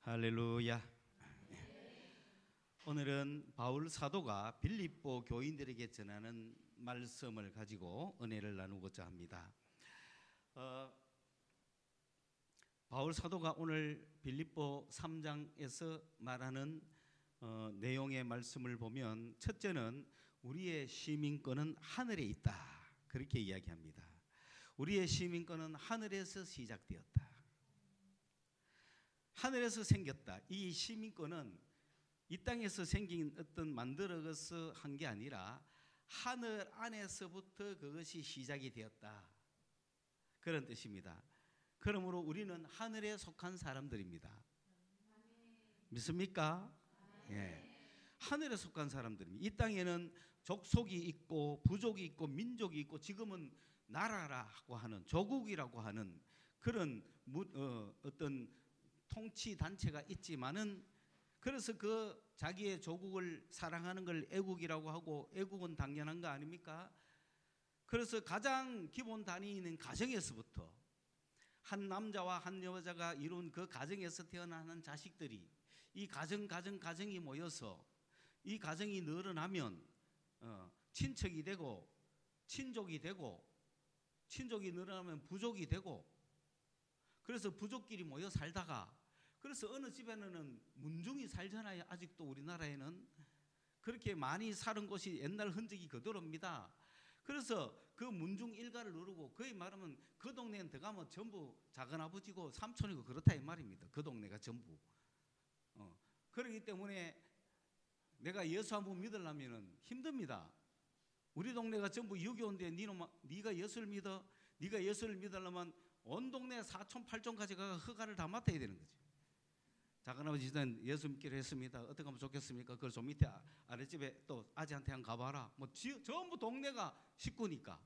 할렐루야. 오늘은 바울 사도가 빌립보 교인들에게 전하는 말씀을 가지고 은혜를 나누고자 합니다. 바울 사도가 오늘 빌립보 3장에서 말하는 내용의 말씀을 보면, 첫째는 우리의 시민권은 하늘에 있다, 그렇게 이야기합니다. 우리의 시민권은 하늘에서 시작되었다, 하늘에서 생겼다. 이 시민권은 이 땅에서 생긴 어떤 만들어서 한 게 아니라 하늘 안에서부터 그것이 시작이 되었다, 그런 뜻입니다. 그러므로 우리는 하늘에 속한 사람들입니다. 믿습니까? 예. 하늘에 속한 사람들입니다. 이 땅에는 족속이 있고 부족이 있고 민족이 있고, 지금은 나라라고 하는, 조국이라고 하는 그런 어떤 통치 단체가 있지만은, 그래서 그 자기의 조국을 사랑하는 걸 애국이라고 하고, 애국은 당연한 거 아닙니까? 그래서 가장 기본 단위는 가정에서부터, 한 남자와 한 여자가 이룬 그 가정에서 태어나는 자식들이, 이 가정이 모여서 이 가정이 늘어나면 친척이 되고, 친족이 되고, 친족이 늘어나면 부족이 되고, 그래서 부족끼리 모여 살다가, 그래서 어느 집에는 문중이 살잖아요. 아직도 우리나라에는 그렇게 많이 사는 곳이 옛날 흔적이 그대로입니다. 그래서 그 문중 일가를 누르고, 거의 말하면 그 동네에 들어가면 전부 작은아버지고 삼촌이고 그렇다 이 말입니다. 그 동네가 전부. 그렇기 때문에 내가 예수 한번 믿으려면 힘듭니다. 우리 동네가 전부 유교인데 네가 예수를 믿어? 네가 예수를 믿으려면 온 동네 사촌 팔촌까지 가 허가를 다 맡아야 되는 거죠. 작은아버지는 예수 믿기로 했습니다. 어떻게 하면 좋겠습니까? 그걸 좀 밑에 아랫집에 또 아지한테 한번 가봐라. 뭐 전부 동네가 식구니까.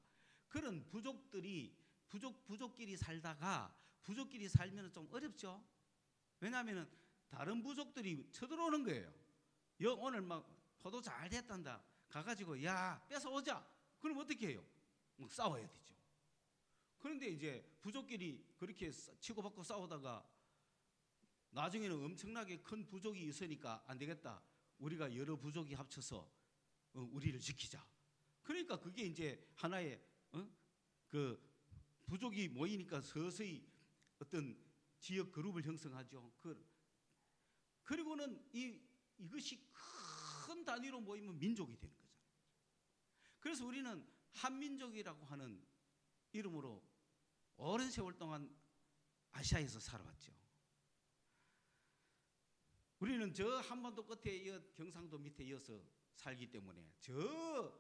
그런 부족들이 부족끼리 살다가, 부족끼리 살면 좀 어렵죠. 왜냐하면 다른 부족들이 쳐들어오는 거예요. 오늘 막 포도 잘 됐단다 가가지고 야 뺏어오자. 그럼 어떻게 해요? 뭐 싸워야 되죠. 그런데 이제 부족끼리 그렇게 치고받고 싸우다가 나중에는 엄청나게 큰 부족이 있으니까 안 되겠다, 우리가 여러 부족이 합쳐서 우리를 지키자. 그러니까 그게 이제 하나의 그 부족이 모이니까 서서히 어떤 지역 그룹을 형성하죠. 그리고는 이것이 큰 단위로 모이면 민족이 되는 거죠. 그래서 우리는 한민족이라고 하는 이름으로 오랜 세월 동안 아시아에서 살아왔죠. 우리는 저 한반도 끝에 이어 경상도 밑에 이어서 살기 때문에 저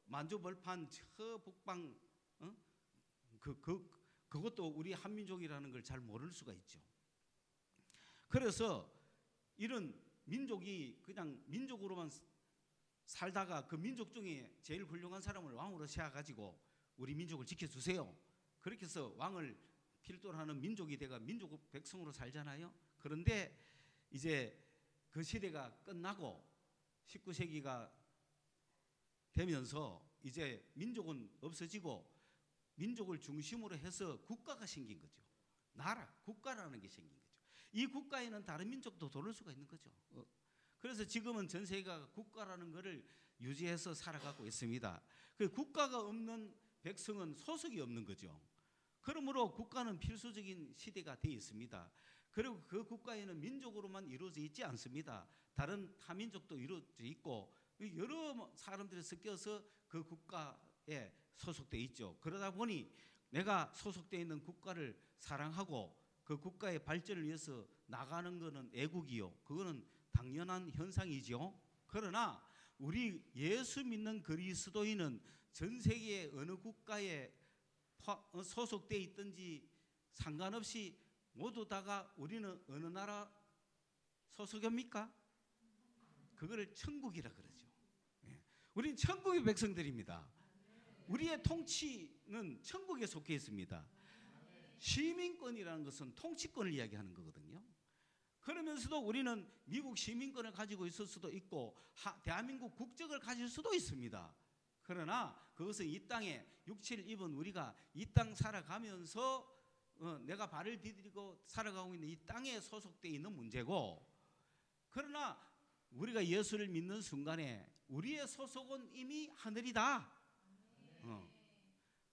만주벌판 저 북방 그것도 우리 한민족이라는 걸 잘 모를 수가 있죠. 그래서 이런 민족이 그냥 민족으로만 살다가 그 민족 중에 제일 훌륭한 사람을 왕으로 세워가지고 우리 민족을 지켜주세요, 그렇게 해서 왕을 필두로 하는 민족이 돼가 민족 백성으로 살잖아요. 그런데 이제 그 시대가 끝나고 19세기가 되면서 이제 민족은 없어지고 민족을 중심으로 해서 국가가 생긴 거죠. 나라, 국가라는 게 생긴 거죠. 이 국가에는 다른 민족도 들어올 수가 있는 거죠. 그래서 지금은 전 세계가 국가라는 것을 유지해서 살아가고 있습니다. 그 국가가 없는 백성은 소속이 없는 거죠. 그러므로 국가는 필수적인 시대가 되어 있습니다. 그리고 그 국가에는 민족으로만 이루어져 있지 않습니다. 다른 타민족도 이루어져 있고 여러 사람들이 섞여서 그 국가에 소속되어 있죠. 그러다 보니 내가 소속되어 있는 국가를 사랑하고 그 국가의 발전을 위해서 나가는 것은 애국이요, 그거는 당연한 현상이죠. 그러나 우리 예수 믿는 그리스도인은 전 세계의 어느 국가에 소속되어 있든지 상관없이 모두 다가 우리는 어느 나라 소속입니까? 그거를 천국이라 그러죠. 우리는 천국의 백성들입니다. 우리의 통치는 천국에 속해 있습니다. 시민권이라는 것은 통치권을 이야기하는 거거든요. 그러면서도 우리는 미국 시민권을 가지고 있을 수도 있고 대한민국 국적을 가질 수도 있습니다. 그러나 그것은 이 땅에 육체를 입은 우리가 이 땅 살아가면서 내가 발을 디디고 살아가고 있는 이 땅에 소속되어 있는 문제고, 그러나 우리가 예수를 믿는 순간에 우리의 소속은 이미 하늘이다.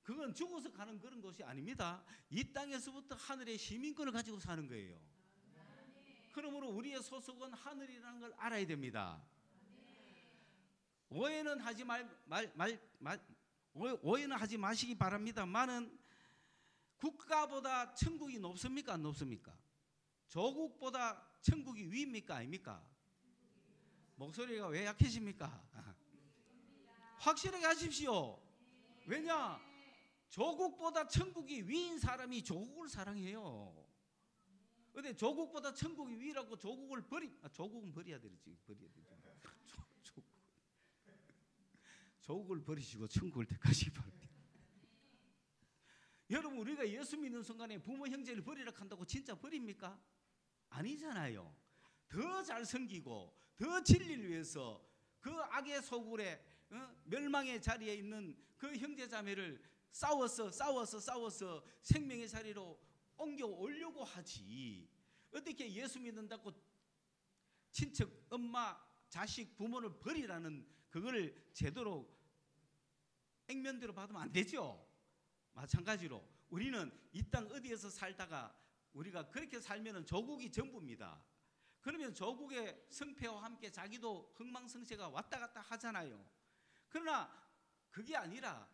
그건 죽어서 가는 그런 것이 아닙니다. 이 땅에서부터 하늘의 시민권을 가지고 사는 거예요. 그러므로 우리의 소속은 하늘이라는 걸 알아야 됩니다. 오해는 하지 마시기 바랍니다만은 국가보다 천국이 높습니까? 안 높습니까? 조국보다 천국이 위입니까? 아닙니까? 목소리가 왜 약해집니까? 확실하게 하십시오. 왜냐? 조국보다 천국이 위인 사람이 조국을 사랑해요. 근데 조국보다 천국이 위라고 조국은 버려야 되지. 조국을 버리시고 천국을 택하시기 바랍니다. 여러분, 우리가 예수 믿는 순간에 부모 형제를 버리라 한다고 진짜 버립니까? 아니잖아요. 더 잘 섬기고 더 진리를 위해서 그 악의 소굴에 멸망의 자리에 있는 그 형제자매를 싸워서 생명의 자리로 옮겨 오려고 하지. 어떻게 예수 믿는다고 친척, 엄마, 자식, 부모를 버리라는 그거를 제대로 액면대로 받으면 안 되죠. 마찬가지로 우리는 이 땅 어디에서 살다가 우리가 그렇게 살면 조국이 전부입니다. 그러면 조국의 성패와 함께 자기도 흥망성쇠가 왔다 갔다 하잖아요. 그러나 그게 아니라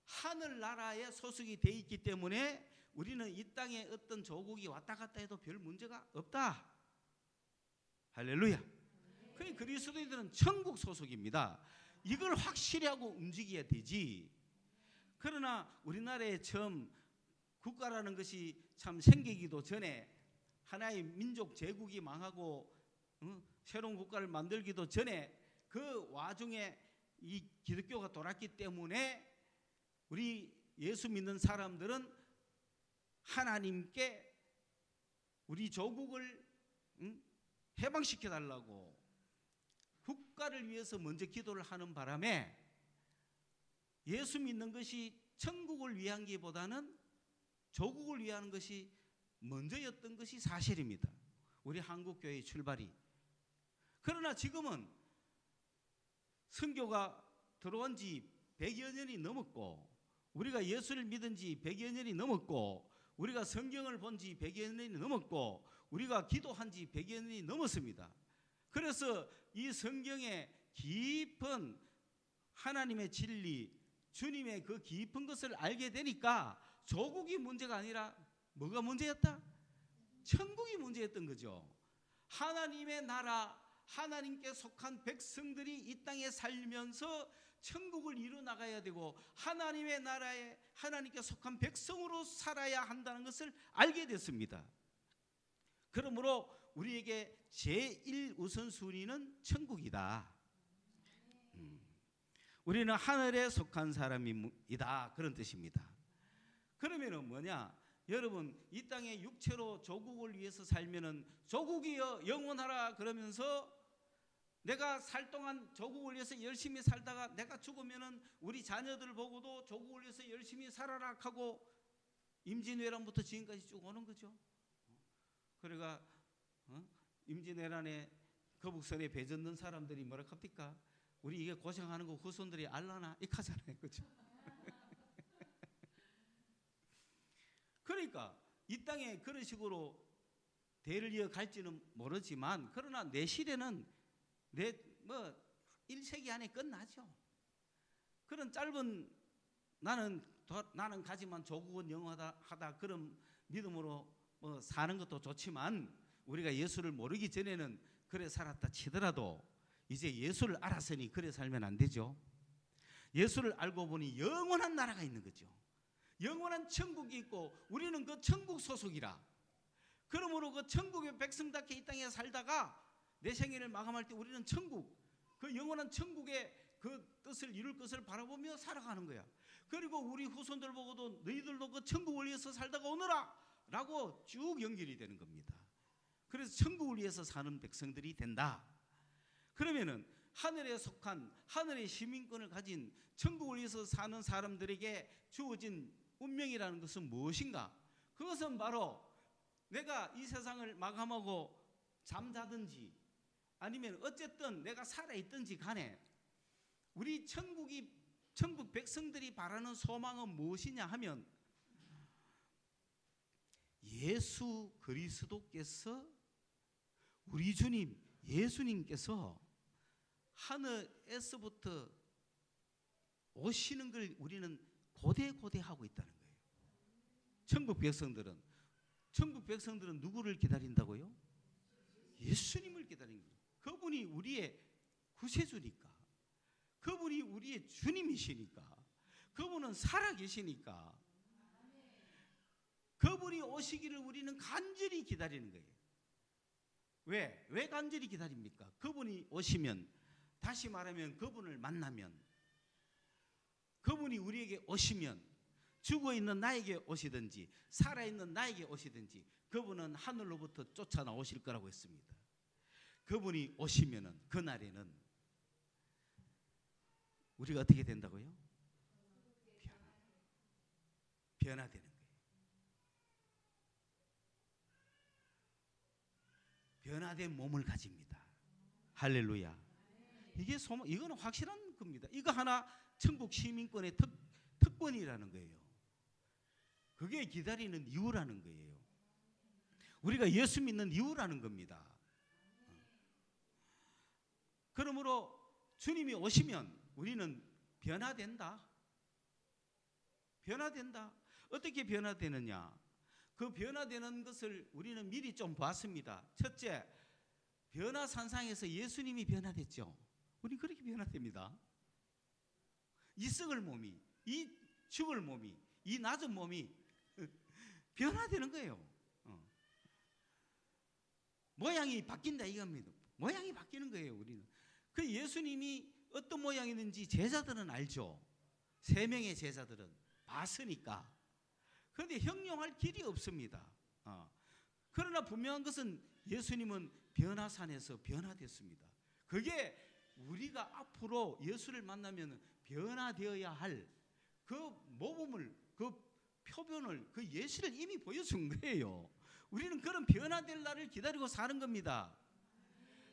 하늘나라에 소속이 돼 있기 때문에 우리는 이 땅에 어떤 조국이 왔다 갔다 해도 별 문제가 없다. 할렐루야. 그러니 그리스도인들은 천국 소속입니다. 이걸 확실히 하고 움직여야 되지. 그러나 우리나라에 처음 국가라는 것이 참 생기기도 전에 하나의 민족 제국이 망하고 새로운 국가를 만들기도 전에 그 와중에 이 기독교가 돌았기 때문에 우리 예수 믿는 사람들은 하나님께 우리 조국을 해방시켜 달라고 국가를 위해서 먼저 기도를 하는 바람에 예수 믿는 것이 천국을 위한 것보다는 조국을 위한 것이 먼저였던 것이 사실입니다. 우리 한국교회의 출발이. 그러나 지금은 선교가 들어온 지 100여 년이 넘었고 우리가 예수를 믿은 지 100여 년이 넘었고 우리가 성경을 본 지 100여 년이 넘었고 우리가 기도한 지 100여 년이 넘었습니다. 그래서 이 성경의 깊은 하나님의 진리, 주님의 그 깊은 것을 알게 되니까 조국이 문제가 아니라 뭐가 문제였다? 천국이 문제였던 거죠. 하나님의 나라, 하나님께 속한 백성들이 이 땅에 살면서 천국을 이루 나가야 되고 하나님의 나라에 하나님께 속한 백성으로 살아야 한다는 것을 알게 됐습니다. 그러므로 우리에게 제1우선순위는 천국이다. 우리는 하늘에 속한 사람이다. 그런 뜻입니다. 그러면은 뭐냐? 여러분, 이 땅에 육체로 조국을 위해서 살면은 조국이여 영원하라 그러면서 내가 살 동안 조국을 위해서 열심히 살다가 내가 죽으면은 우리 자녀들 보고도 조국을 위해서 열심히 살아라 하고 임진왜란부터 지금까지 쭉 오는 거죠. 그러니까 임진왜란에 거북선에 배 젓는 사람들이 뭐라 합니까? 우리 이게 고생하는 거 후손들이 알라나 이카잖아요, 그렇죠? 그러니까 이 땅에 그런 식으로 대를 이어갈지는 모르지만 그러나 내 시대는 내 1세기 안에 끝나죠. 그런 짧은 나는 가지만 조국은 영원하다 그런 믿음으로 사는 것도 좋지만 우리가 예수를 모르기 전에는 그래 살았다 치더라도 이제 예수를 알았으니 그래 살면 안 되죠. 예수를 알고 보니 영원한 나라가 있는 거죠. 영원한 천국이 있고 우리는 그 천국 소속이라. 그러므로 그 천국의 백성답게 이 땅에 살다가 내 생애를 마감할 때 우리는 천국, 그 영원한 천국의 그 뜻을 이룰 것을 바라보며 살아가는 거야. 그리고 우리 후손들 보고도 너희들도 그 천국을 위해서 살다가 오너라 라고 쭉 연결이 되는 겁니다. 그래서 천국을 위해서 사는 백성들이 된다. 그러면은 하늘에 속한 하늘의 시민권을 가진 천국을 위해서 사는 사람들에게 주어진 운명이라는 것은 무엇인가? 그 그것은 바로 내가 이 세상을 마감하고 잠자든지 아니면 어쨌든 내가 살아있든지 간에 우리 천국 백성들이 바라는 소망은 무엇이냐 하면 예수 그리스도께서 우리 주님 예수님께서 하늘에서부터 오시는 걸 우리는 고대하고 있다는 거예요. 천국 백성들은 누구를 기다린다고요? 예수님을 기다리는 거예요. 그분이 우리의 구세주니까, 그분이 우리의 주님이시니까, 그분은 살아계시니까 그분이 오시기를 우리는 간절히 기다리는 거예요. 왜 간절히 기다립니까? 그분이 오시면, 다시 말하면 그분을 만나면, 그분이 우리에게 오시면 죽어있는 나에게 오시든지 살아있는 나에게 오시든지 그분은 하늘로부터 쫓아 나오실 거라고 했습니다. 그분이 오시면은 그날에는 우리가 어떻게 된다고요? 변화되는 거예요. 변화된 몸을 가집니다. 할렐루야. 이거는 확실한 겁니다. 이거 하나 천국 시민권의 특권이라는 거예요. 그게 기다리는 이유라는 거예요. 우리가 예수 믿는 이유라는 겁니다. 그러므로 주님이 오시면 우리는 변화된다. 어떻게 변화되느냐? 그 변화되는 것을 우리는 미리 좀 봤습니다. 첫째, 변화산상에서 예수님이 변화됐죠. 우리 그렇게 변화됩니다. 이 썩을 몸이, 이 죽을 몸이, 이 낮은 몸이 변화되는 거예요. 모양이 바뀐다 이겁니다. 모양이 바뀌는 거예요. 우리는 그 예수님이 어떤 모양이든지 제자들은 알죠. 3명의 제자들은 봤으니까. 그런데 형용할 길이 없습니다. 그러나 분명한 것은 예수님은 변화산에서 변화됐습니다. 그게 우리가 앞으로 예수를 만나면 변화되어야 할 그 모범을, 그 표본을, 그 예시를 이미 보여준 거예요. 우리는 그런 변화될 날을 기다리고 사는 겁니다.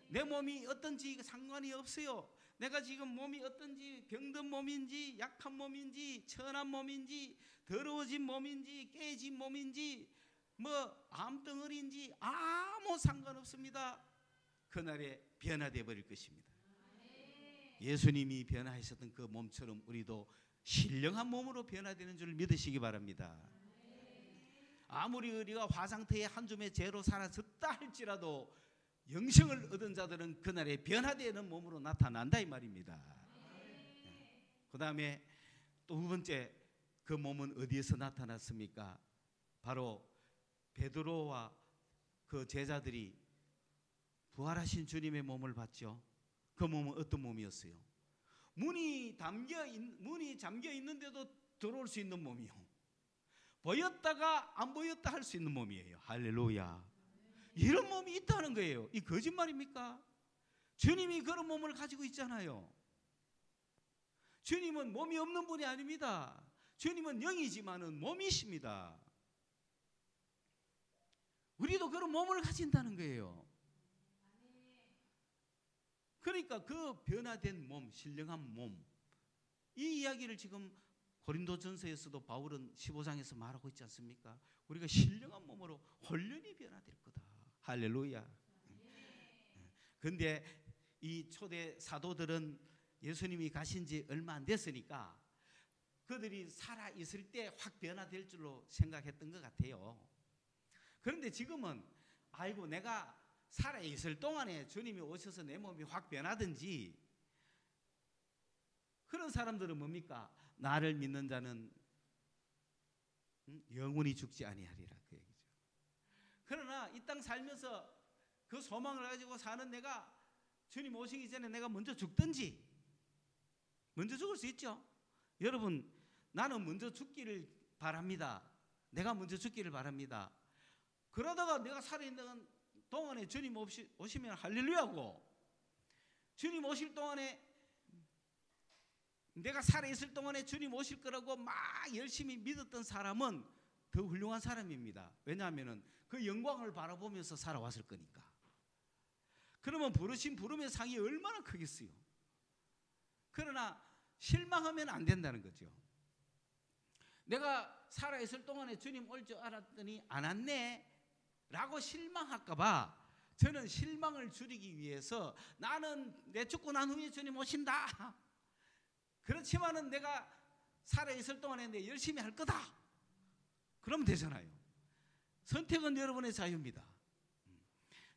내 몸이 어떤지 상관이 없어요. 내가 지금 몸이 어떤지, 병든 몸인지 약한 몸인지 천한 몸인지 더러워진 몸인지 깨진 몸인지 뭐 암덩어리인지 아무 상관없습니다. 그날에 변화되어 버릴 것입니다. 예수님이 변화하셨던 그 몸처럼 우리도 신령한 몸으로 변화되는 줄 믿으시기 바랍니다. 아무리 우리가 화상태의 한 줌의 죄로 살아졌다 할지라도 영생을 얻은 자들은 그날에 변화되는 몸으로 나타난다 이 말입니다. 그 다음에 또 2번째, 그 몸은 어디에서 나타났습니까? 바로 베드로와 그 제자들이 부활하신 주님의 몸을 봤죠. 그 몸은 어떤 몸이었어요? 문이 잠겨 있는데도 들어올 수 있는 몸이요. 보였다가 안 보였다 할 수 있는 몸이에요. 할렐루야. 이런 몸이 있다는 거예요. 이 거짓말입니까? 주님이 그런 몸을 가지고 있잖아요. 주님은 몸이 없는 분이 아닙니다. 주님은 영이지만은 몸이십니다. 우리도 그런 몸을 가진다는 거예요. 그러니까 그 변화된 몸, 신령한 몸, 이 이야기를 지금 고린도전서에서도 바울은 15장에서 말하고 있지 않습니까? 우리가 신령한 몸으로 홀연히 변화될 거다. 할렐루야. 그런데 이 초대 사도들은 예수님이 가신 지 얼마 안 됐으니까 그들이 살아있을 때 확 변화될 줄로 생각했던 것 같아요. 그런데 지금은 아이고 내가 살아있을 동안에 주님이 오셔서 내 몸이 확 변하든지, 그런 사람들은 뭡니까? 나를 믿는 자는 영원히 죽지 아니하리라 그 얘기죠. 그러나 이 땅 살면서 그 소망을 가지고 사는 내가 주님 오시기 전에 내가 먼저 죽든지, 먼저 죽을 수 있죠. 여러분, 나는 먼저 죽기를 바랍니다. 내가 먼저 죽기를 바랍니다. 그러다가 내가 살아있는 동안에 주님 오시면 할렐루야고, 주님 오실 동안에 내가 살아있을 동안에 주님 오실 거라고 막 열심히 믿었던 사람은 더 훌륭한 사람입니다. 왜냐하면 그 영광을 바라보면서 살아왔을 거니까. 그러면 부르신 부름의 상이 얼마나 크겠어요. 그러나 실망하면 안 된다는 거죠. 내가 살아있을 동안에 주님 올 줄 알았더니 안 왔네 라고 실망할까 봐 저는 실망을 줄이기 위해서 나는 내 죽고 난 후에 주님 오신다. 그렇지만은 내가 살아있을 동안에 내 열심히 할 거다. 그러면 되잖아요. 선택은 여러분의 자유입니다.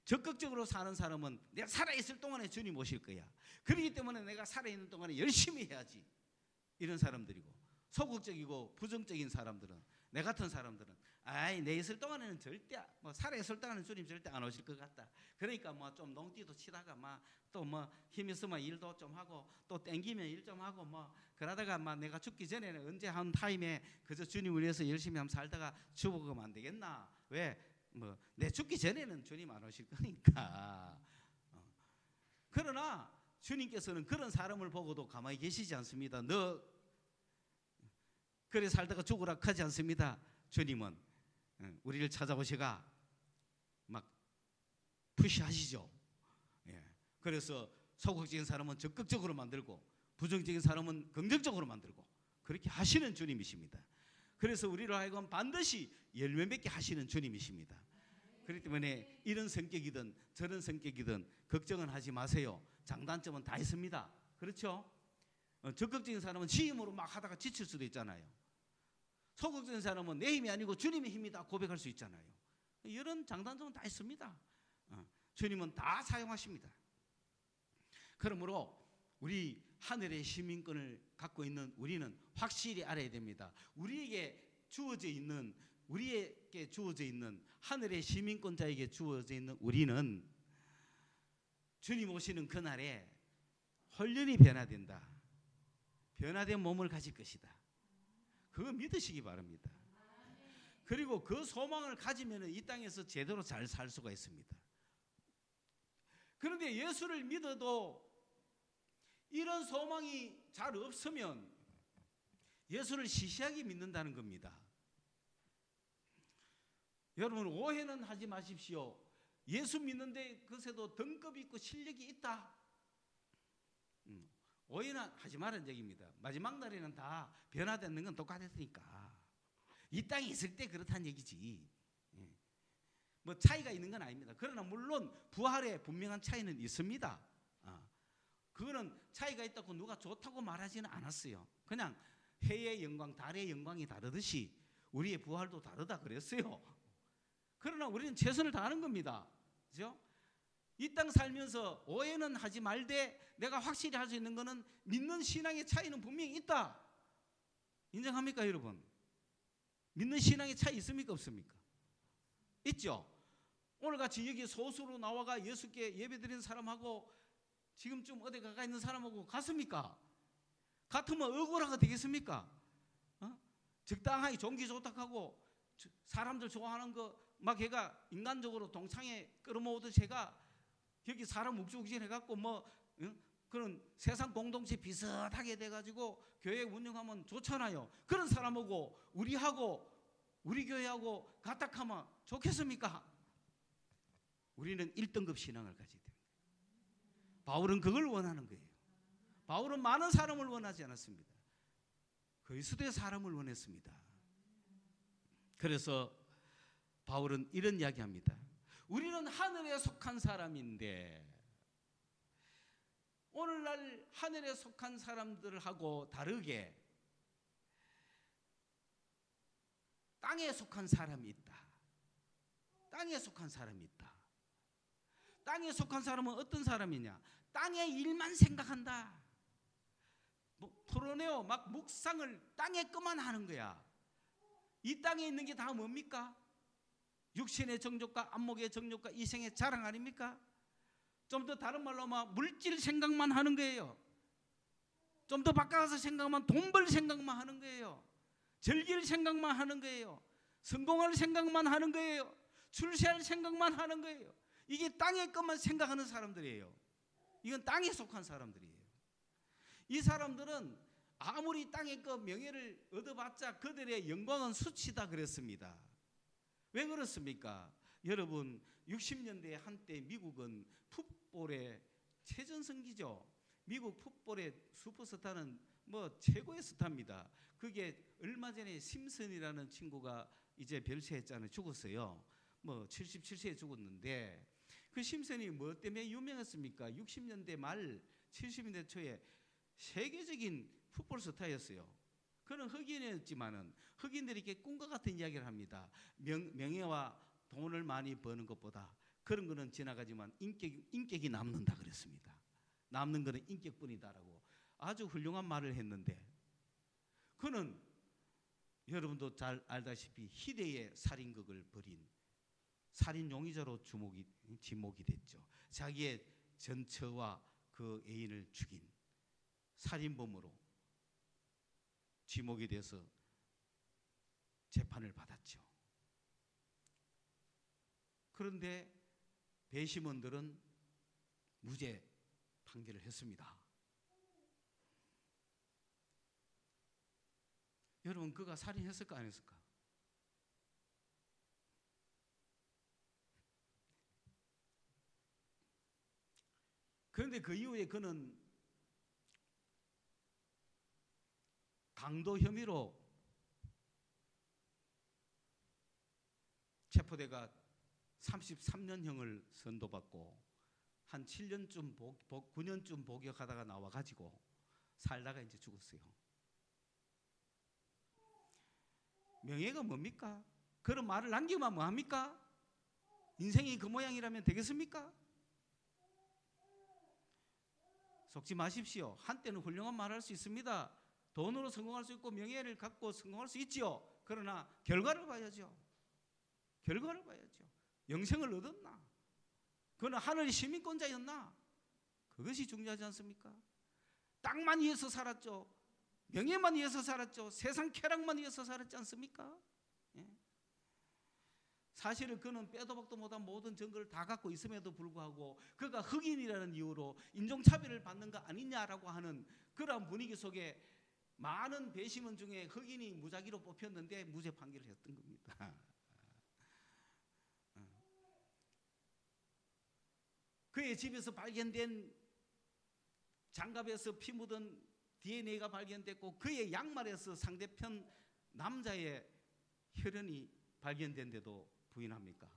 적극적으로 사는 사람은 내가 살아있을 동안에 주님 오실 거야. 그렇기 때문에 내가 살아있는 동안에 열심히 해야지. 이런 사람들이고, 소극적이고 부정적인 사람들은, 내 같은 사람들은 내 있을 동안에는 절대 살아있을 동안에는 주님 절대 안 오실 것 같다. 그러니까 좀 농띠도 치다가 또 힘 있으면 일도 좀 하고 또 땡기면 일 좀 하고 그러다가 내가 죽기 전에는 언제 한 타임에 그저 주님을 위해서 열심히 한번 살다가 죽어가면 안 되겠나. 왜? 내 죽기 전에는 주님 안 오실 거니까. 그러나 주님께서는 그런 사람을 보고도 가만히 계시지 않습니다. 너 그래 살다가 죽으라 하지 않습니다. 주님은 우리를 찾아오시가 막 푸시하시죠. 그래서 소극적인 사람은 적극적으로 만들고 부정적인 사람은 긍정적으로 만들고 그렇게 하시는 주님이십니다. 그래서 우리로 하여금 반드시 열매 맺게 하시는 주님이십니다. 그렇기 때문에 이런 성격이든 저런 성격이든 걱정은 하지 마세요. 장단점은 다 있습니다. 그렇죠? 적극적인 사람은 지 힘으로 막 하다가 지칠 수도 있잖아요. 소극적인 사람은 내 힘이 아니고 주님의 힘이다 고백할 수 있잖아요. 이런 장단점은 다 있습니다. 주님은 다 사용하십니다. 그러므로 우리 하늘의 시민권을 갖고 있는 우리는 확실히 알아야 됩니다. 우리에게 주어져 있는 하늘의 시민권자에게 주어져 있는 우리는 주님 오시는 그날에 홀연히 변화된다. 변화된 몸을 가질 것이다. 그거 믿으시기 바랍니다. 그리고 그 소망을 가지면 이 땅에서 제대로 잘 살 수가 있습니다. 그런데 예수를 믿어도 이런 소망이 잘 없으면 예수를 시시하게 믿는다는 겁니다. 여러분 오해는 하지 마십시오. 예수 믿는데 그새도 등급이 있고 실력이 있다. 오해는 하지 말라는 얘기입니다. 마지막 날에는 다 변화되는 건 똑같으니까. 이 땅에 있을 때 그렇다는 얘기지. 차이가 있는 건 아닙니다. 그러나 물론 부활에 분명한 차이는 있습니다. 그거는 차이가 있다고 누가 좋다고 말하지는 않았어요. 그냥 해의 영광, 달의 영광이 다르듯이 우리의 부활도 다르다 그랬어요. 그러나 우리는 최선을 다하는 겁니다. 그렇죠? 이 땅 살면서 오해는 하지 말되 내가 확실히 할 수 있는 것은 믿는 신앙의 차이는 분명히 있다. 인정합니까 여러분? 믿는 신앙의 차이 있습니까 없습니까? 있죠. 오늘같이 여기 소수로 나와가 예수께 예배드리는 사람하고 지금쯤 어디 가까이 있는 사람하고 같습니까? 같으면 억울하가 되겠습니까? 적당하게 종기 조탁하고 사람들 좋아하는 거 막 걔가 인간적으로 동창회 끌어모으듯 제가 여기 사람 욱죽욱죽 해갖고 그런 세상 공동체 비슷하게 돼가지고 교회 운영하면 좋잖아요. 그런 사람하고 우리하고 우리 교회하고 같다하면 좋겠습니까? 우리는 1등급 신앙을 가져야 됩니다. 바울은 그걸 원하는 거예요. 바울은 많은 사람을 원하지 않았습니다. 그리스도의 사람을 원했습니다. 그래서 바울은 이런 이야기합니다. 우리는 하늘에 속한 사람인데 오늘날 하늘에 속한 사람들하고 다르게 땅에 속한 사람이 있다. 땅에 속한 사람이 있다. 땅에 속한 사람은 어떤 사람이냐? 땅의 일만 생각한다. 토로네오 막 묵상을 땅에 것만 하는 거야. 이 땅에 있는 게 다 뭡니까? 육신의 정욕과 안목의 정욕과 이생의 자랑 아닙니까? 좀 더 다른 말로 물질 생각만 하는 거예요. 좀 더 바꿔서 생각하면 돈 벌 생각만 하는 거예요. 즐길 생각만 하는 거예요. 성공할 생각만 하는 거예요. 출세할 생각만 하는 거예요. 이게 땅의 것만 생각하는 사람들이에요. 이건 땅에 속한 사람들이에요. 이 사람들은 아무리 땅의 그 명예를 얻어봤자 그들의 영광은 수치다 그랬습니다. 왜 그렇습니까? 여러분 60년대 한때 미국은 풋볼의 최전성기죠. 미국 풋볼의 슈퍼스타는 뭐 최고의 스타입니다. 그게 얼마 전에 심슨이라는 친구가 이제 별세했잖아요. 죽었어요. 뭐 77세에 죽었는데 그 심슨이 뭐 때문에 유명했습니까? 60년대 말 70년대 초에 세계적인 풋볼 스타였어요. 그는 흑인이었지만은 흑인들이 이렇게 꿈과 같은 이야기를 합니다. 명예와 돈을 많이 버는 것보다 그런 거는 지나가지만 인격이 남는다 그랬습니다. 남는 거는 인격뿐이다라고 아주 훌륭한 말을 했는데 그는 여러분도 잘 알다시피 희대의 살인극을 벌인 살인 용의자로 지목이 됐죠. 자기의 전처와 그 애인을 죽인 살인범으로 지목이 돼서 재판을 받았죠. 그런데 배심원들은 무죄 판결을 했습니다. 여러분 그가 살인했을까 안 했을까? 그런데 그 이후에 그는 강도 혐의로 체포돼가 33년형을 선고받고 한 7년쯤 9년쯤 복역하다가 나와가지고 살다가 이제 죽었어요. 명예가 뭡니까? 그런 말을 남기면 뭐합니까? 인생이 그 모양이라면 되겠습니까? 속지 마십시오. 한때는 훌륭한 말을 할 수 있습니다. 돈으로 성공할 수 있고 명예를 갖고 성공할 수 있지요. 그러나 결과를 봐야죠. 결과를 봐야죠. 영생을 얻었나? 그는 하늘의 시민권자였나? 그것이 중요하지 않습니까? 땅만 위해서 살았죠. 명예만 위해서 살았죠. 세상 쾌락만 위해서 살았지 않습니까? 예. 사실은 그는 빼도 박도 못한 모든 증거를 다 갖고 있음에도 불구하고 그가 흑인이라는 이유로 인종차별을 받는 거 아니냐라고 하는 그러한 분위기 속에 많은 배심원 중에 흑인이 무작위로 뽑혔는데 무죄 판결을 했던 겁니다. 그의 집에서 발견된 장갑에서 피 묻은 DNA가 발견됐고 그의 양말에서 상대편 남자의 혈흔이 발견된데도 부인합니까?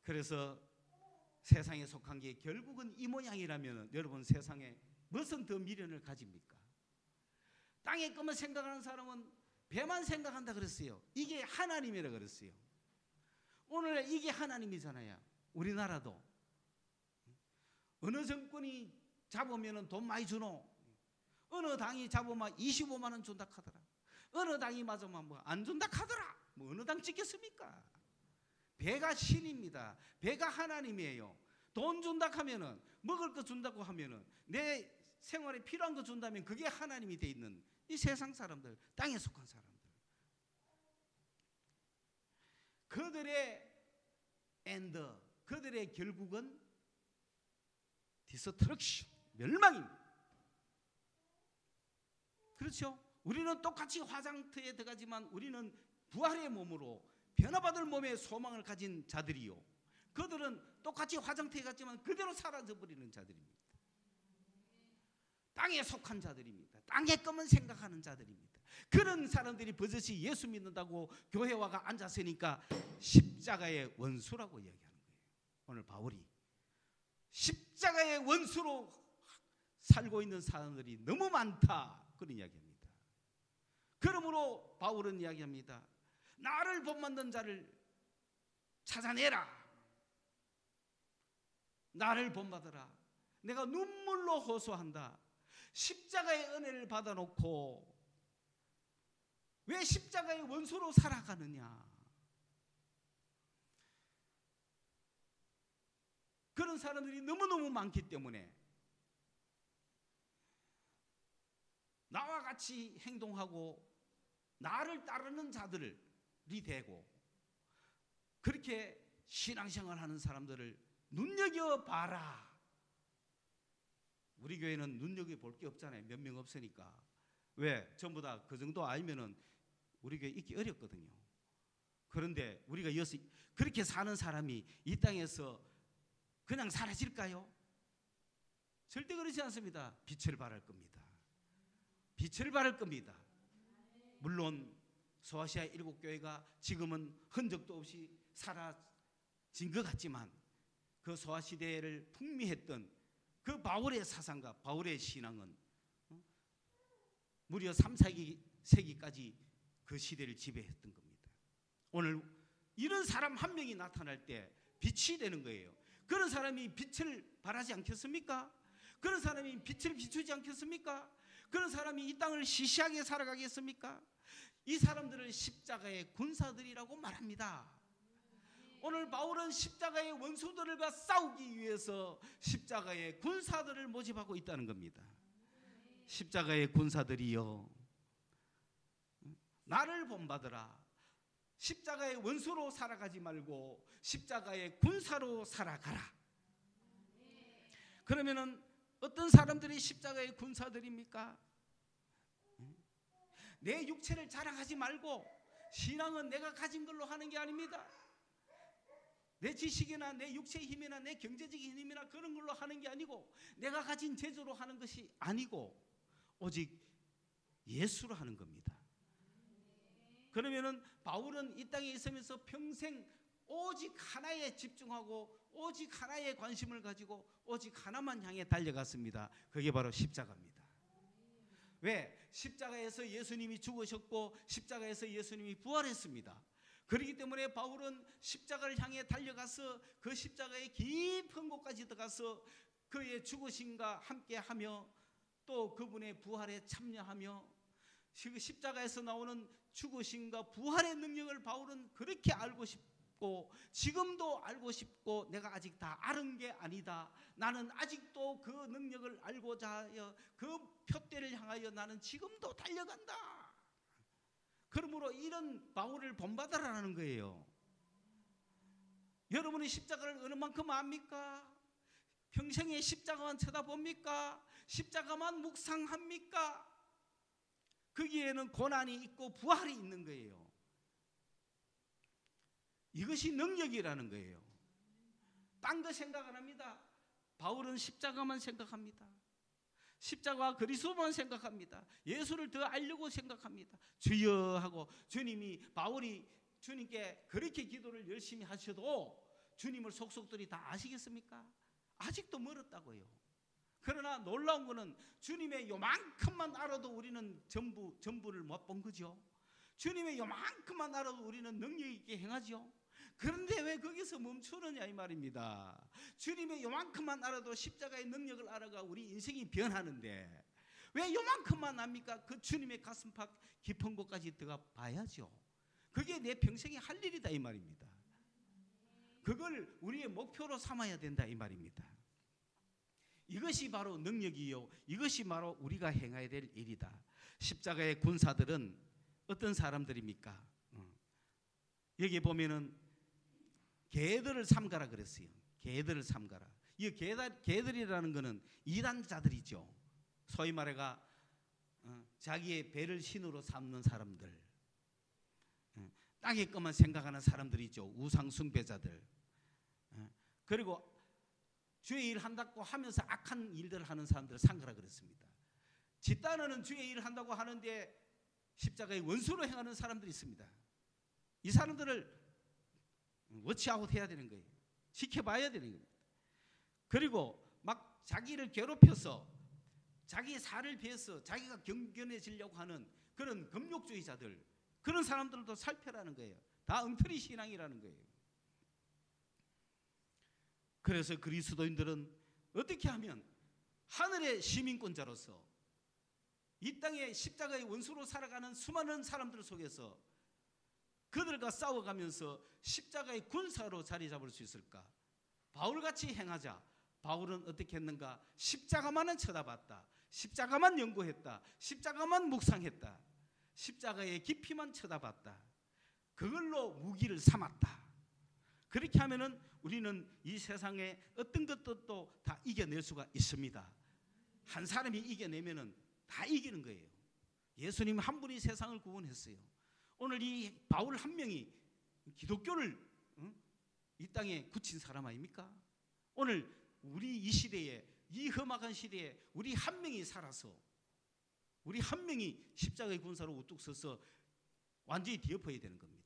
그래서 세상에 속한 게 결국은 이 모양이라면 여러분 세상에 무슨 더 미련을 가집니까? 땅의 것만 생각하는 사람은 배만 생각한다 그랬어요. 이게 하나님이라 그랬어요. 오늘 이게 하나님이잖아요. 우리나라도 어느 정권이 잡으면 돈 많이 주노. 어느 당이 잡으면 25만 원 준다 하더라. 어느 당이 맞으면 뭐 안 준다 하더라. 뭐 어느 당 찍겠습니까? 배가 신입니다. 배가 하나님이에요. 돈 준다 하면은 먹을 거 준다고 하면은 내 생활에 필요한 거 준다면 그게 하나님이 돼 있는 이 세상 사람들, 땅에 속한 사람들. 그들의 엔더, 그들의 결국은 디스트럭션, 멸망입니다. 그렇죠? 우리는 똑같이 화장터에 들어가지만 우리는 부활의 몸으로 변화받을 몸의 소망을 가진 자들이요. 그들은 똑같이 화장터에 갔지만 그대로 사라져버리는 자들입니다. 땅에 속한 자들입니다. 땅의 것만 생각하는 자들입니다. 그런 사람들이 버젓이 예수 믿는다고 교회 와가 앉았으니까 십자가의 원수라고 이야기하는 거예요. 오늘 바울이 십자가의 원수로 살고 있는 사람들이 너무 많다 그런 이야기합니다. 그러므로 바울은 이야기합니다. 나를 본받는 자를 찾아내라. 나를 본받아라. 내가 눈물로 호소한다. 십자가의 은혜를 받아놓고 왜 십자가의 원수로 살아가느냐. 그런 사람들이 너무너무 많기 때문에 나와 같이 행동하고 나를 따르는 자들이 되고 그렇게 신앙생활하는 사람들을 눈여겨봐라. 우리 교회는 눈여겨볼 게 없잖아요. 몇 명 없으니까. 왜? 전부 다 그 정도 알면은 우리 교회 있기 어렵거든요. 그런데 우리가 여기서 그렇게 사는 사람이 이 땅에서 그냥 사라질까요? 절대 그렇지 않습니다. 빛을 발할 겁니다. 빛을 발할 겁니다. 물론 소아시아 7교회가 지금은 흔적도 없이 사라진 것 같지만 그 소아시대를 풍미했던 그 바울의 사상과 바울의 신앙은 무려 3, 4세기까지 그 시대를 지배했던 겁니다. 오늘 이런 사람 한 명이 나타날 때 빛이 되는 거예요. 그런 사람이 빛을 발하지 않겠습니까? 그런 사람이 빛을 비추지 않겠습니까? 그런 사람이 이 땅을 시시하게 살아가겠습니까? 이 사람들을 십자가의 군사들이라고 말합니다. 오늘 바울은 십자가의 원수들과 싸우기 위해서 십자가의 군사들을 모집하고 있다는 겁니다. 십자가의 군사들이여, 나를 본받으라. 십자가의 원수로 살아가지 말고 십자가의 군사로 살아가라. 그러면은 어떤 사람들이 십자가의 군사들입니까? 내 육체를 자랑하지 말고, 신앙은 내가 가진 걸로 하는 게 아닙니다. 내 지식이나 내 육체의 힘이나 내 경제적인 힘이나 그런 걸로 하는 게 아니고, 내가 가진 재주로 하는 것이 아니고 오직 예수로 하는 겁니다. 그러면은 바울은 이 땅에 있으면서 평생 오직 하나에 집중하고 오직 하나에 관심을 가지고 오직 하나만 향해 달려갔습니다. 그게 바로 십자가입니다. 왜? 십자가에서 예수님이 죽으셨고 십자가에서 예수님이 부활했습니다. 그렇기 때문에 바울은 십자가를 향해 달려가서 그 십자가의 깊은 곳까지 들어가서 그의 죽으심과 함께하며 또 그분의 부활에 참여하며 십자가에서 나오는 죽으심과 부활의 능력을 바울은 그렇게 알고 싶고 지금도 알고 싶고, 내가 아직 다 아는 게 아니다. 나는 아직도 그 능력을 알고자 하여 그 표대를 향하여 나는 지금도 달려간다. 그러므로 이런 바울을 본받으라는 거예요. 여러분이 십자가를 어느 만큼 압니까? 평생에 십자가만 쳐다봅니까? 십자가만 묵상합니까? 거기에는 고난이 있고 부활이 있는 거예요. 이것이 능력이라는 거예요. 딴 거 생각 안 합니다. 바울은 십자가만 생각합니다. 십자가와 그리스도만 생각합니다. 예수를 더 알려고 생각합니다. 주여 하고, 바울이 주님께 그렇게 기도를 열심히 하셔도 주님을 속속들이 다 아시겠습니까? 아직도 멀었다고요. 그러나 놀라운 것은 주님의 요만큼만 알아도 우리는 전부를 못 본 거죠. 주님의 요만큼만 알아도 우리는 능력 있게 행하죠. 그런데 왜 거기서 멈추느냐 이 말입니다. 주님의 요만큼만 알아도 십자가의 능력을 알아가 우리 인생이 변하는데 왜 요만큼만 압니까? 그 주님의 가슴팍 깊은 곳까지 들어가 봐야죠. 그게 내 평생에 할 일이다 이 말입니다. 그걸 우리의 목표로 삼아야 된다 이 말입니다. 이것이 바로 능력이요, 이것이 바로 우리가 행해야 될 일이다. 십자가의 군사들은 어떤 사람들입니까? 여기 보면은 개들을 삼가라 그랬어요. 개들을 삼가라. 이 개들이라는 것은 이단자들이죠. 소위 말해가 자기의 배를 신으로 삼는 사람들, 땅의 것만 생각하는 사람들이죠. 우상 숭배자들. 그리고 주의 일 한다고 하면서 악한 일들을 하는 사람들을 삼가라 그랬습니다. 집단은 주의 일을 한다고 하는데 십자가의 원수로 행하는 사람들이 있습니다. 이 사람들을 워치아웃 해야 되는 거예요. 지켜봐야 되는 겁니다. 그리고 막 자기를 괴롭혀서 자기의 살을 베어서 자기가 경건해지려고 하는 그런 금욕주의자들, 그런 사람들도 살펴라는 거예요. 다 엉터리 신앙이라는 거예요. 그래서 그리스도인들은 어떻게 하면 하늘의 시민권자로서 이 땅에 십자가의 원수로 살아가는 수많은 사람들 속에서 그들과 싸워가면서 십자가의 군사로 자리 잡을 수 있을까? 바울같이 행하자. 바울은 어떻게 했는가? 십자가만은 쳐다봤다. 십자가만 연구했다. 십자가만 묵상했다. 십자가의 깊이만 쳐다봤다. 그걸로 무기를 삼았다. 그렇게 하면은 우리는 이 세상에 어떤 것도 다 이겨낼 수가 있습니다. 한 사람이 이겨내면은 다 이기는 거예요. 예수님 한 분이 세상을 구원했어요. 오늘 이 바울 한 명이 기독교를 이 땅에 굳힌 사람 아닙니까? 오늘 우리 이 시대에, 이 험악한 시대에 우리 한 명이 살아서, 우리 한 명이 십자가의 군사로 우뚝 서서 완전히 뒤엎어야 되는 겁니다.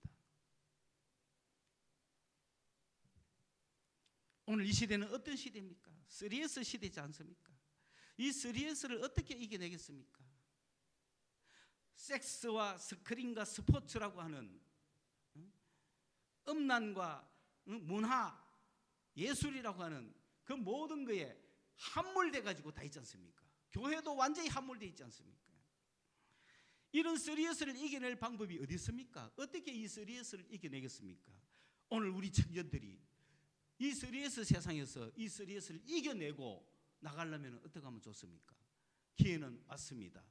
오늘 이 시대는 어떤 시대입니까? 3S 시대지 않습니까? 이 3S를 어떻게 이겨내겠습니까? 섹스와 스크린과 스포츠라고 하는 음란과 문화, 예술이라고 하는 그 모든 거에 함몰돼 가지고 다 있지 않습니까? 교회도 완전히 함몰돼 있지 않습니까? 이런 3S를 이겨낼 방법이 어디 있습니까? 어떻게 이 3S를 이겨내겠습니까? 오늘 우리 청년들이 이 3S 세상에서 이 3S를 이겨내고 나가려면 어떻게 하면 좋습니까? 기회는 왔습니다.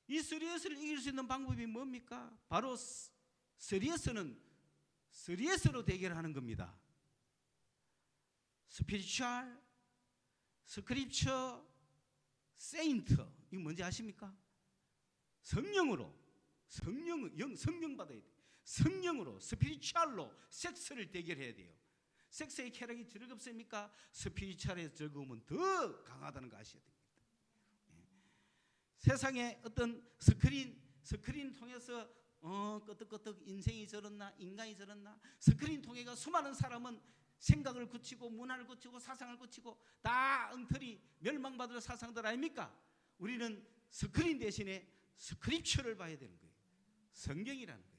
이 3S를 이길 수 있는 방법이 뭡니까? 바로 3S는 3S로 대결하는 겁니다. 스피리추얼, 스크립처, 세인트. 이거 뭔지 아십니까? 성령으로, 성령 받아야 돼요. 성령으로, 스피리추얼로 섹스를 대결해야 돼요. 섹스의 쾌락이 즐겁습니까? 스피리추얼의 즐거움은 더 강하다는 거 아셔야 됩니다. 세상에 어떤 스크린 통해서 끄덕끄덕 인생이 저렇나, 인간이 저렇나, 스크린 통해서 수많은 사람은 생각을 굳히고 문화를 굳히고 사상을 굳히고 다 엉터리 멸망받을 사상들 아닙니까? 우리는 스크린 대신에 스크립처를 봐야 되는 거예요. 성경이라는 거예요.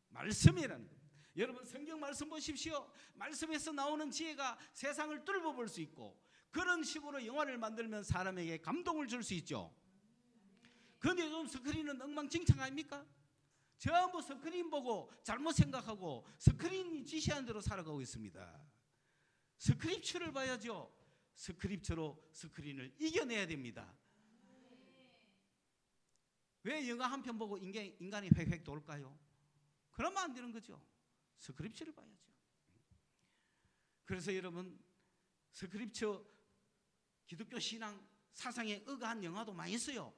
말씀이라는 거예요. 여러분 성경 말씀 보십시오. 말씀에서 나오는 지혜가 세상을 뚫어볼 수 있고, 그런 식으로 영화를 만들면 사람에게 감동을 줄 수 있죠. 그런데 요즘 스크린은 엉망진창 아닙니까? 전부 스크린 보고 잘못 생각하고 스크린이 지시하는 대로 살아가고 있습니다. 스크립처를 봐야죠. 스크립처로 스크린을 이겨내야 됩니다. 왜 영화 한 편 보고 인간이 획획 돌까요? 그러면 안 되는 거죠. 스크립처를 봐야죠. 그래서 여러분, 스크립처 기독교 신앙 사상에 의거한 영화도 많이 있어요.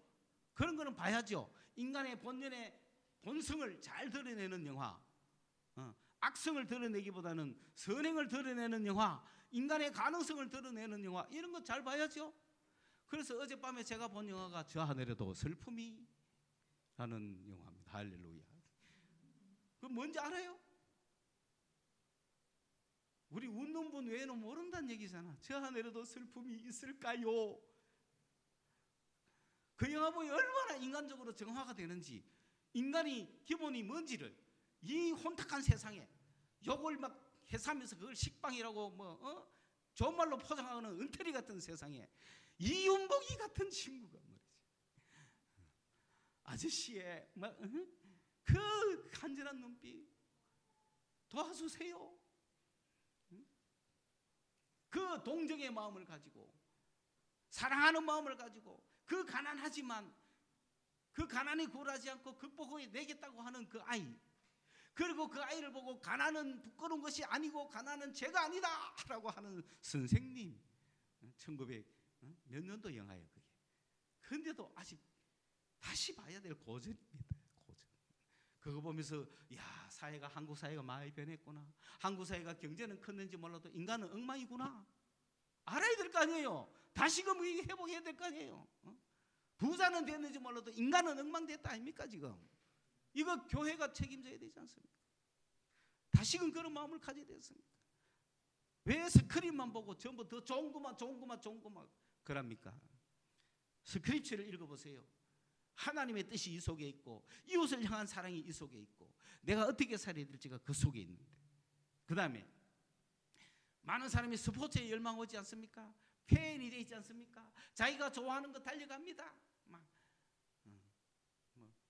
그런 거는 봐야죠. 인간의 본연의 본성을 잘 드러내는 영화, 악성을 드러내기보다는 선행을 드러내는 영화, 인간의 가능성을 드러내는 영화, 이런 거 잘 봐야죠. 그래서 어젯밤에 제가 본 영화가 저 하늘에도 슬픔이 라는 영화입니다. 할렐루야. 그 뭔지 알아요? 우리 웃는 분 외에는 모른다는 얘기잖아. 저 하늘에도 슬픔이 있을까요? 그 영화 보니 얼마나 인간적으로 정화가 되는지, 인간이 기본이 뭔지를, 이 혼탁한 세상에 욕을 막 해사면서 그걸 식빵이라고 좋은 말로 포장하는 은퇴리 같은 세상에 이윤복이 같은 친구가 말이지, 아저씨의 그 간절한 눈빛 도와주세요. 그 동정의 마음을 가지고, 사랑하는 마음을 가지고, 그 가난하지만 그 가난이 굴하지 않고 극복해 내겠다고 하는 그 아이, 그리고 그 아이를 보고 가난은 부끄러운 것이 아니고 가난은 죄가 아니다 라고 하는 선생님. 1900 몇 년도 영화예요 그게. 그런데도 아직 다시 봐야 될 고전입니다. 고전. 그거 보면서 야, 사회가, 한국 사회가 많이 변했구나. 한국 사회가 경제는 컸는지 몰라도 인간은 엉망이구나. 알아야 될 거 아니에요. 다시금 회복해야 될 거 아니에요. 부자는 됐는지 몰라도 인간은 엉망됐다 아닙니까 지금? 이거 교회가 책임져야 되지 않습니까? 다시금 그런 마음을 가져야 되겠습니까? 왜 스크린만 보고 전부 더 좋은 것만 그럽니까? 스크립처를 읽어보세요. 하나님의 뜻이 이 속에 있고, 이웃을 향한 사랑이 이 속에 있고, 내가 어떻게 살아야 될지가 그 속에 있는데, 그 다음에 많은 사람이 스포츠에 열망 오지 않습니까? 팬이 되어 있지 않습니까? 자기가 좋아하는 거 달려갑니다.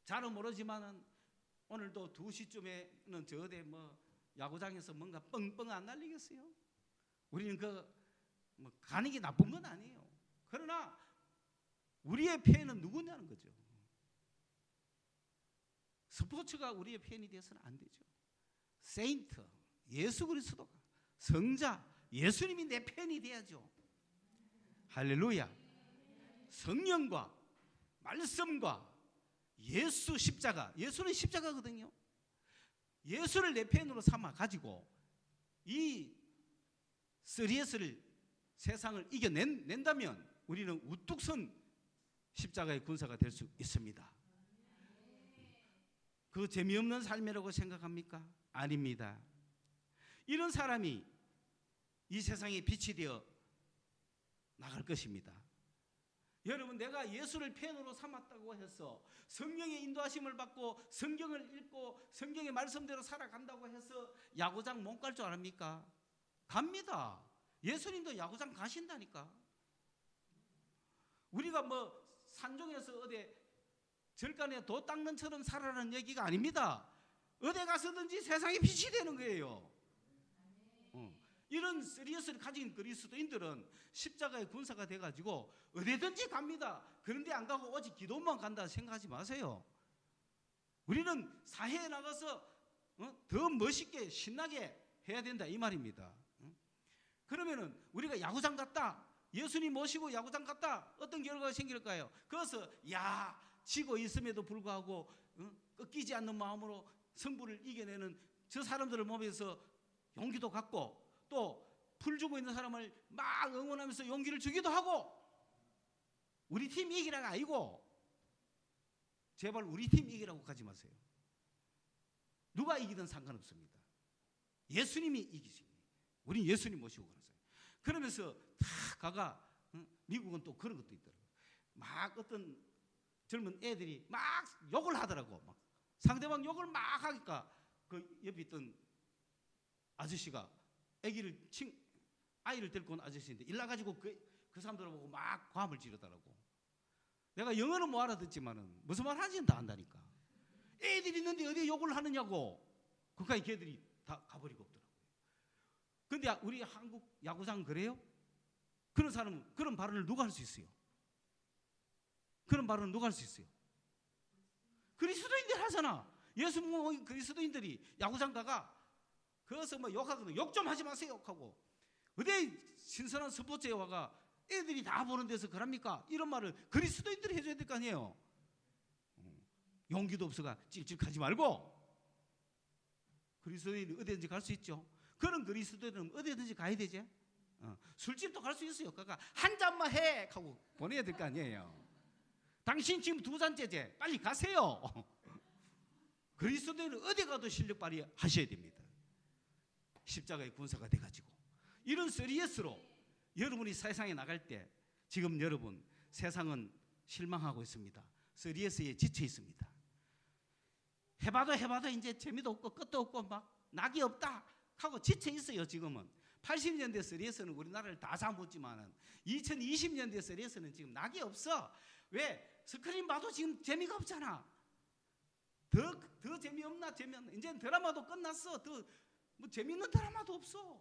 잘은 모르지만은 오늘도 2시쯤에는 저 어디 야구장에서 뭔가 뻥뻥 안 날리겠어요? 우리는 가는 게 나쁜 건 아니에요. 그러나 우리의 팬은 누구냐는 거죠. 스포츠가 우리의 팬이 되어서는 안 되죠. 세인트, 예수 그리스도가 성자 예수님이 내 편이 돼야죠. 할렐루야. 성령과 말씀과 예수 십자가, 예수는 십자가거든요. 예수를 내 편으로 삼아 가지고 이 3S를 세상을 이겨낸다면 우리는 우뚝 선 십자가의 군사가 될 수 있습니다. 그 재미없는 삶이라고 생각합니까? 아닙니다. 이런 사람이 이 세상에 빛이 되어 나갈 것입니다. 여러분, 내가 예수를 펜으로 삼았다고 해서 성령의 인도하심을 받고 성경을 읽고 성경의 말씀대로 살아간다고 해서 야구장 못 갈 줄 아십니까? 갑니다. 예수님도 야구장 가신다니까. 우리가 뭐 산중에서 어디 절간에 도 닦는 처럼 살아라는 얘기가 아닙니다. 어디 가서든지 세상에 빛이 되는 거예요. 이런 3S를 가진 그리스도인들은 십자가의 군사가 돼가지고 어디든지 갑니다. 그런데 안 가고 오직 기도만 간다 생각하지 마세요. 우리는 사회에 나가서 더 멋있게 신나게 해야 된다 이 말입니다. 그러면은 우리가 야구장 갔다, 예수님 모시고 야구장 갔다, 어떤 결과가 생길까요? 거기서 지고 있음에도 불구하고 꺾이지 않는 마음으로 승부를 이겨내는 저 사람들을 보면서 용기도 갖고, 또 풀 주고 있는 사람을 막 응원하면서 용기를 주기도 하고. 우리 팀 이기라가 아니고, 제발 우리 팀 이기라고 가지 마세요. 누가 이기든 상관없습니다. 예수님이 이기십니다. 우린 예수님 모시고 가는 사람. 그러면서 다 가가, 미국은 또 그런 것도 있더라고요. 막 어떤 젊은 애들이 막 욕을 하더라고. 막 상대방 욕을 막 하니까 그 옆에 있던 아저씨가 아이를 데리고 온 아저씨인데 일나가지고 그 사람들을 보고 막 과음을 지르더라고. 내가 영어는 못 알아듣지만은 무슨 말 하는지는 다 안다니까. 애들이 있는데 어디 욕을 하느냐고. 그까지 걔들이 다 가버리고 없더라고요. 근데 우리 한국 야구장 그래요? 그런 사람은, 그런 발언을 누가 할 수 있어요? 그런 발언을 누가 할 수 있어요? 그리스도인들 하잖아. 예수 믿는 그리스도인들이 야구장 가가 거기서 뭐 욕하거든. 욕 좀 하지 마세요 하고. 어디 신선한 스포츠에 와가 애들이 다 보는 데서 그럽니까? 이런 말을 그리스도인들이 해줘야 될 거 아니에요. 용기도 없어가 찔찔하지 말고. 그리스도인이 어디든지 갈 수 있죠. 그런 그리스도인은 어디든지 가야 되지. 술집도 갈 수 있어요. 그러니까 한 잔만 해 하고 보내야 될 거 아니에요. 당신 지금 2잔째제 빨리 가세요. 그리스도인은 어디 가도 실력 발휘하셔야 됩니다. 십자가의 군사가 돼가지고 이런 3S로 여러분이 세상에 나갈 때, 지금 여러분 세상은 실망하고 있습니다. 3S에 지쳐 있습니다. 해봐도 이제 재미도 없고 끝도 없고 막 낙이 없다 하고 지쳐 있어요. 지금은 80년대 3S는 우리나라를 다 잡았지만은 2020년대 3S는 지금 낙이 없어. 왜? 스크린 봐도 지금 재미가 없잖아. 더 재미없나? 재미없나? 이제 드라마도 끝났어. 더 뭐 재미있는 드라마도 없어.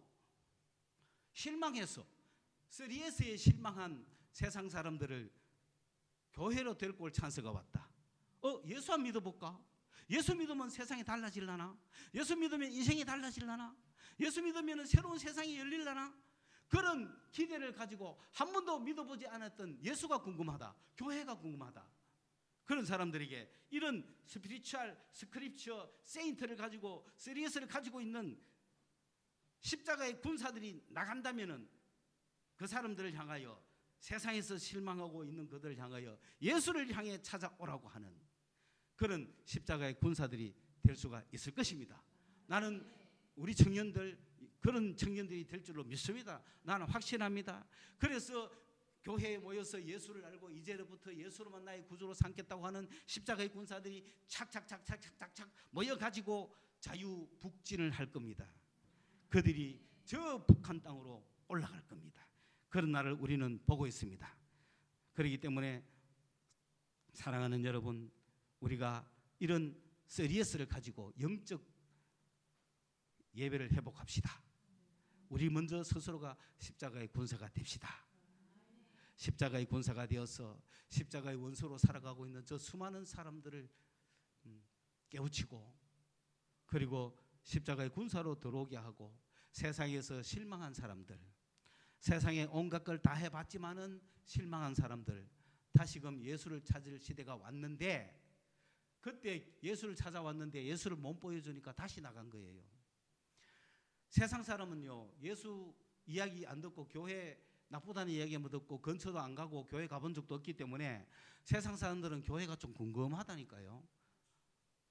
실망했어. 3S에 실망한 세상 사람들을 교회로 데리고 올 찬스가 왔다. 예수 안 믿어볼까? 예수 믿으면 세상이 달라질라나? 예수 믿으면 인생이 달라질라나? 예수 믿으면 새로운 세상이 열릴라나? 그런 기대를 가지고 한 번도 믿어보지 않았던 예수가 궁금하다. 교회가 궁금하다. 그런 사람들에게 이런 스피리추얼, 스크립처, 세인트를 가지고 3S를 가지고 있는 십자가의 군사들이 나간다면은 그 사람들을 향하여, 세상에서 실망하고 있는 그들을 향하여 예수를 향해 찾아오라고 하는 그런 십자가의 군사들이 될 수가 있을 것입니다. 나는 우리 청년들, 그런 청년들이 될 줄로 믿습니다. 나는 확신합니다. 그래서 교회에 모여서 예수를 알고 이제부터 예수로만 나의 구주로 삼겠다고 하는 십자가의 군사들이 착착 모여가지고 자유북진을 할 겁니다. 그들이 저 북한 땅으로 올라갈 겁니다. 그런 날을 우리는 보고 있습니다. 그렇기 때문에 사랑하는 여러분, 우리가 이런 3S를 가지고 영적 예배를 회복합시다. 우리 먼저 스스로가 십자가의 군사가 됩시다. 십자가의 군사가 되어서 십자가의 원수로 살아가고 있는 저 수많은 사람들을 깨우치고, 그리고 십자가의 군사로 들어오게 하고 세상에서 실망한 사람들, 세상에 온갖 걸 다 해봤지만은 실망한 사람들, 다시금 예수를 찾을 시대가 왔는데, 그때 예수를 찾아왔는데 예수를 못 보여주니까 다시 나간 거예요. 세상 사람은요, 예수 이야기 안 듣고 교회 나쁘다는 이야기 못 듣고 근처도 안 가고 교회 가본 적도 없기 때문에 세상 사람들은 교회가 좀 궁금하다니까요.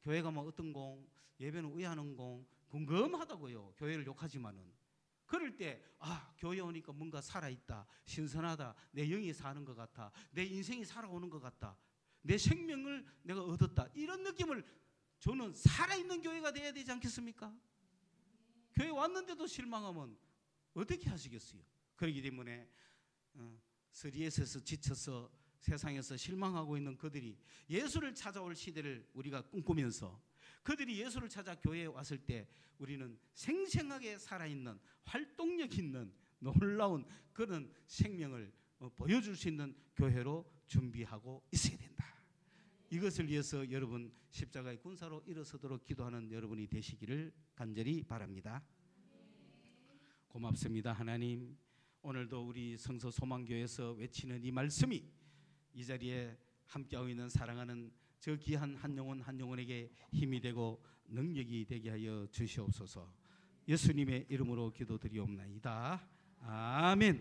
교회가 뭐 어떤 공, 예배는 의하는 공, 궁금하다고요. 교회를 욕하지만은. 그럴 때 교회 오니까 뭔가 살아있다, 신선하다, 내 영이 사는 것 같아, 내 인생이 살아오는 것 같다, 내 생명을 내가 얻었다, 이런 느낌을 저는 살아있는 교회가 돼야 되지 않겠습니까? 교회 왔는데도 실망하면 어떻게 하시겠어요? 그렇기 때문에 스트레스에서 지쳐서 세상에서 실망하고 있는 그들이 예수를 찾아올 시대를 우리가 꿈꾸면서, 그들이 예수를 찾아 교회에 왔을 때 우리는 생생하게 살아있는 활동력 있는 놀라운 그런 생명을 보여줄 수 있는 교회로 준비하고 있어야 된다. 이것을 위해서 여러분 십자가의 군사로 일어서도록 기도하는 여러분이 되시기를 간절히 바랍니다. 고맙습니다. 하나님, 오늘도 우리 성서 소망교회에서 외치는 이 말씀이 이 자리에 함께하고 있는 사랑하는 저 귀한 한 영혼 한 영혼에게 힘이 되고 능력이 되게 하여 주시옵소서. 예수님의 이름으로 기도드리옵나이다. 아멘.